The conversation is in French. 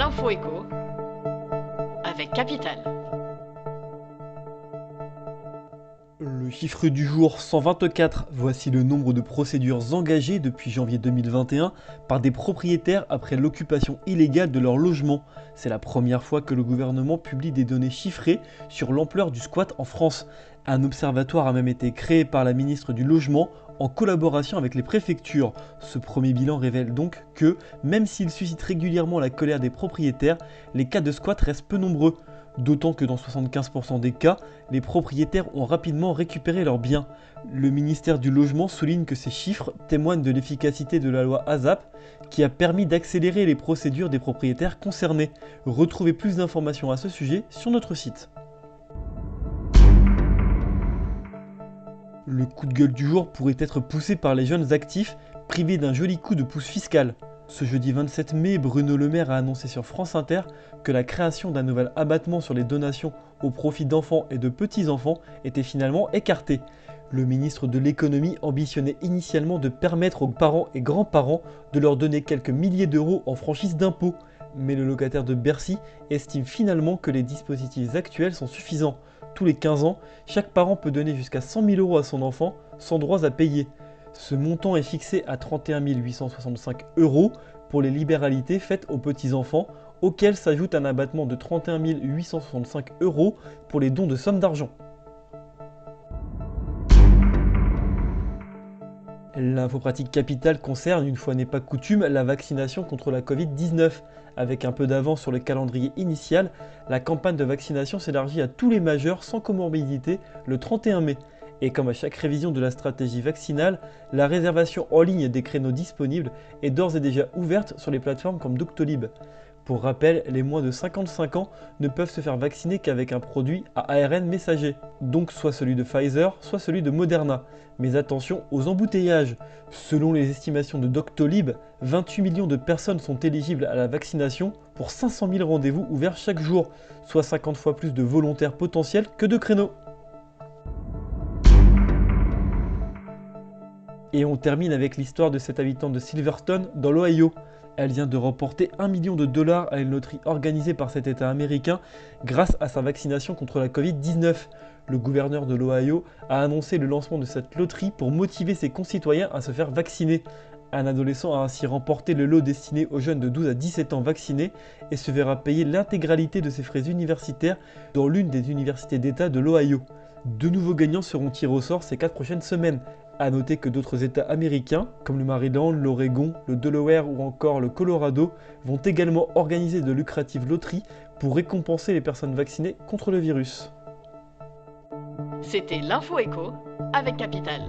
l'info écho avec Capital. Le chiffre du jour 124, voici le nombre de procédures engagées depuis janvier 2021 par des propriétaires après l'occupation illégale de leur logement. C'est la première fois que le gouvernement publie des données chiffrées sur l'ampleur du squat en France. Un observatoire a même été créé par la ministre du Logement en collaboration avec les préfectures. Ce premier bilan révèle donc que, même s'il suscite régulièrement la colère des propriétaires, les cas de squat restent peu nombreux. D'autant que dans 75% des cas, les propriétaires ont rapidement récupéré leurs biens. Le ministère du Logement souligne que ces chiffres témoignent de l'efficacité de la loi ASAP qui a permis d'accélérer les procédures des propriétaires concernés. Retrouvez plus d'informations à ce sujet sur notre site. Le coup de gueule du jour pourrait être poussé par les jeunes actifs privés d'un joli coup de pouce fiscal. Ce jeudi 27 mai, Bruno Le Maire a annoncé sur France Inter que la création d'un nouvel abattement sur les donations au profit d'enfants et de petits-enfants était finalement écartée. Le ministre de l'économie ambitionnait initialement de permettre aux parents et grands-parents de leur donner quelques milliers d'euros en franchise d'impôt. Mais le locataire de Bercy estime finalement que les dispositifs actuels sont suffisants. Tous les 15 ans, chaque parent peut donner jusqu'à 100 000 euros à son enfant sans droits à payer. Ce montant est fixé à 31 865 euros pour les libéralités faites aux petits-enfants, auxquels s'ajoute un abattement de 31 865 euros pour les dons de sommes d'argent. L'info pratique capitale concerne, une fois n'est pas coutume, la vaccination contre la Covid-19. Avec un peu d'avance sur le calendrier initial, la campagne de vaccination s'élargit à tous les majeurs sans comorbidité le 31 mai. Et comme à chaque révision de la stratégie vaccinale, la réservation en ligne des créneaux disponibles est d'ores et déjà ouverte sur les plateformes comme Doctolib. Pour rappel, les moins de 55 ans ne peuvent se faire vacciner qu'avec un produit à ARN messager, donc soit celui de Pfizer, soit celui de Moderna. Mais attention aux embouteillages. Selon les estimations de Doctolib, 28 millions de personnes sont éligibles à la vaccination pour 500 000 rendez-vous ouverts chaque jour, soit 50 fois plus de volontaires potentiels que de créneaux. Et on termine avec l'histoire de cette habitante de Silverstone dans l'Ohio. Elle vient de remporter $1 million à une loterie organisée par cet État américain grâce à sa vaccination contre la Covid-19. Le gouverneur de l'Ohio a annoncé le lancement de cette loterie pour motiver ses concitoyens à se faire vacciner. Un adolescent a ainsi remporté le lot destiné aux jeunes de 12 à 17 ans vaccinés et se verra payer l'intégralité de ses frais universitaires dans l'une des universités d'État de l'Ohio. Deux nouveaux gagnants seront tirés au sort ces 4 prochaines semaines. A noter que d'autres États américains, comme le Maryland, l'Oregon, le Delaware ou encore le Colorado, vont également organiser de lucratives loteries pour récompenser les personnes vaccinées contre le virus. C'était l'info écho avec Capital.